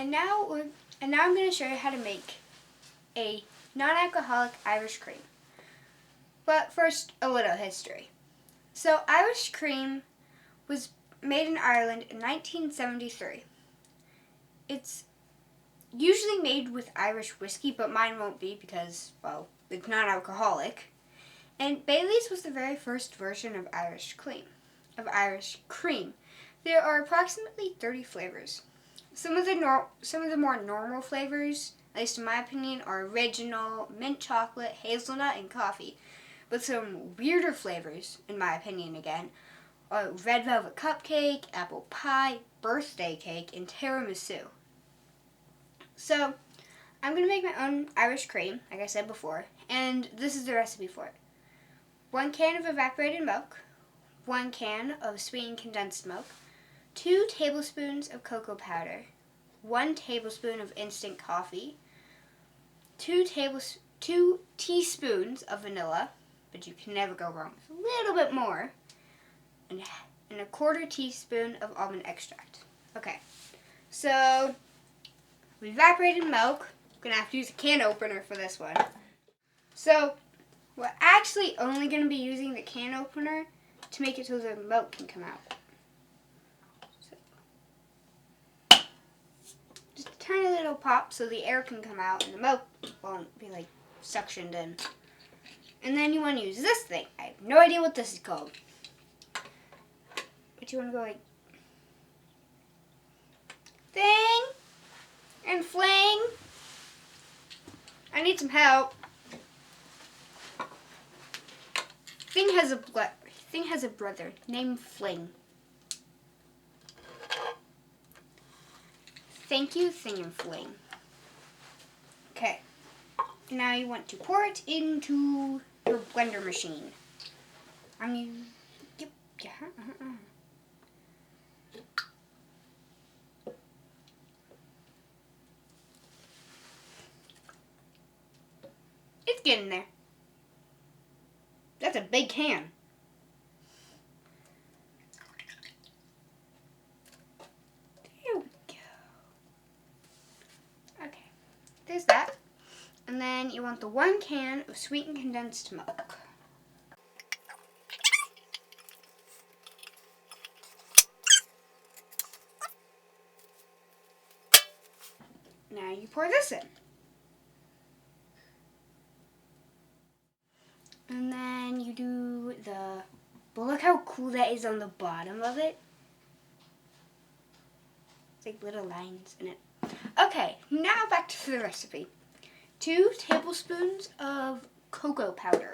And now I'm going to show you how to make a non-alcoholic Irish cream. But first, a little history. So Irish cream was made in Ireland in 1973. It's usually made with Irish whiskey, but mine won't be because, well, it's not alcoholic. And Bailey's was the very first version of Irish cream. There are approximately 30 flavors. Some of the more normal flavors, at least in my opinion, are original, mint chocolate, hazelnut, and coffee. But some weirder flavors, in my opinion again, are red velvet cupcake, apple pie, birthday cake, and tiramisu. So, I'm going to make my own Irish cream, like I said before, and this is the recipe for it. 1 can of evaporated milk, 1 can of sweetened condensed milk, 2 tablespoons of cocoa powder, 1 tablespoon of instant coffee, 2 teaspoons of vanilla, but you can never go wrong with a little bit more, and a 1/4 teaspoon of almond extract. Okay, so evaporated milk. I'm going to have to use a can opener for this one. So we're actually only going to be using the can opener to make it so the milk can come out. So, just a tiny little pop so the air can come out and the milk won't be like suctioned in. And then you want to use this thing. I have no idea what this is called. But you want to go like thing and fling. I need some help. Thing has a brother named Fling. Thank you, Thing and Fling. Okay. Now you want to pour it into your blender machine. It's getting there. That's a big can. There we go. Okay, there's that. And then you want the 1 can of sweetened condensed milk. Now you pour this in. And then you do but look how cool that is on the bottom of it. It's like little lines in it. Okay, now back to the recipe. 2 tablespoons of cocoa powder.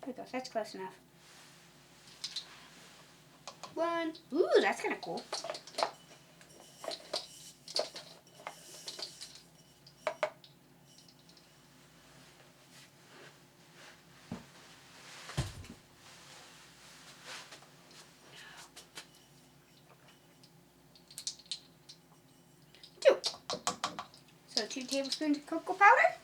There we go, that's close enough. 1. Ooh, that's kind of cool. 2. So 2 tablespoons of cocoa powder.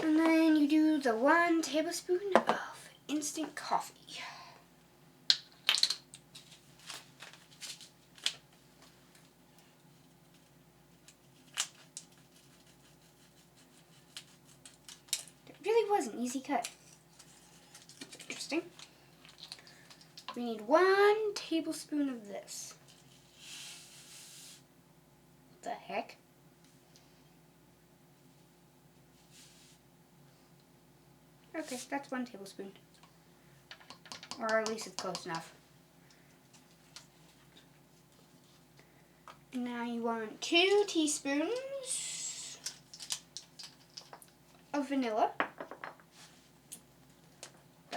And then you do the 1 tablespoon of instant coffee. Was an easy cut. Interesting. We need 1 tablespoon of this. What the heck? Okay, that's 1 tablespoon. Or at least it's close enough. And now you want 2 teaspoons of vanilla.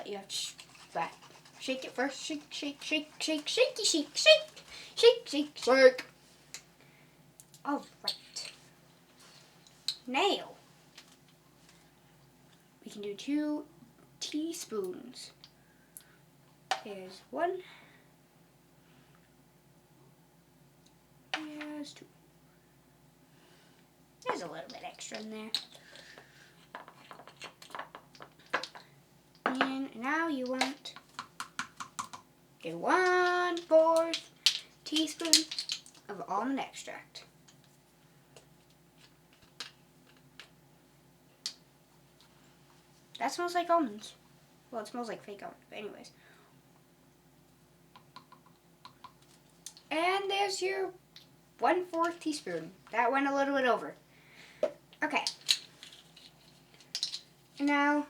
You have to shake it first. Shake, shake, shake, shake, shakey, shake, shake, shake, shake, shake. All right. Now we can do 2 teaspoons. Here's 1. Here's 2. There's a little bit extra in there. now you want a 1/4 teaspoon of almond extract. That smells like almonds. Well, it smells like fake almonds, but anyways. And there's your 1/4 teaspoon. That went a little bit over. Okay. Now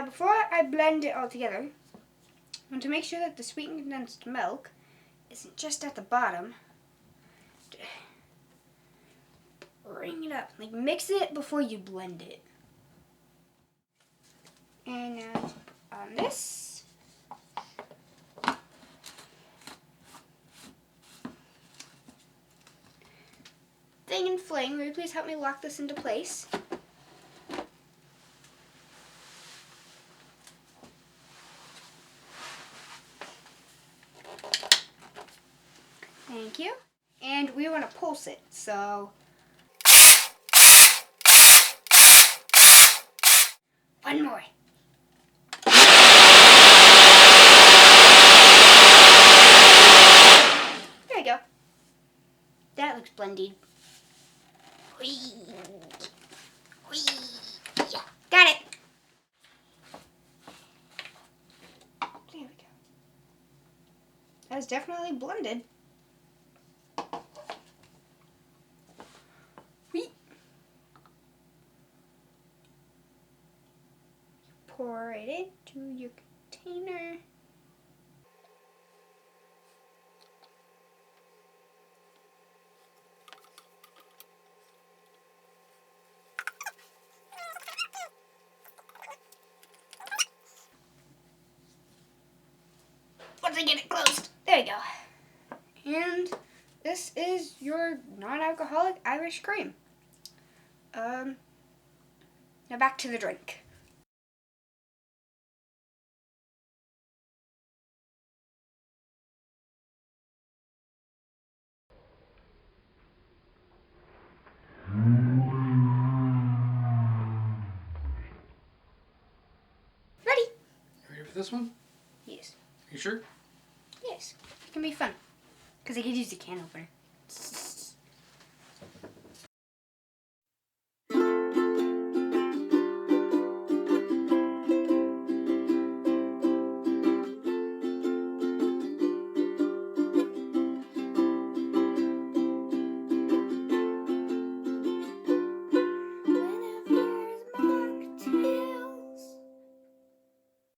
before I blend it all together, I want to make sure that the sweetened condensed milk isn't just at the bottom. Bring it up. Like, mix it before you blend it. And now on this. Thing and fling, will you please help me lock this into place? Thank you. And we want to pulse it, so one more. There we go. That looks blended. Whee. Whee. Yeah, got it. There we go. That was definitely blended. Whee. Pour it into your container. Once I get it closed. There you go. And this is your non-alcoholic Irish cream. Now back to the drink. Ready? You ready for this one? Yes. You sure? Yes. It can be fun. Because I could use a can opener.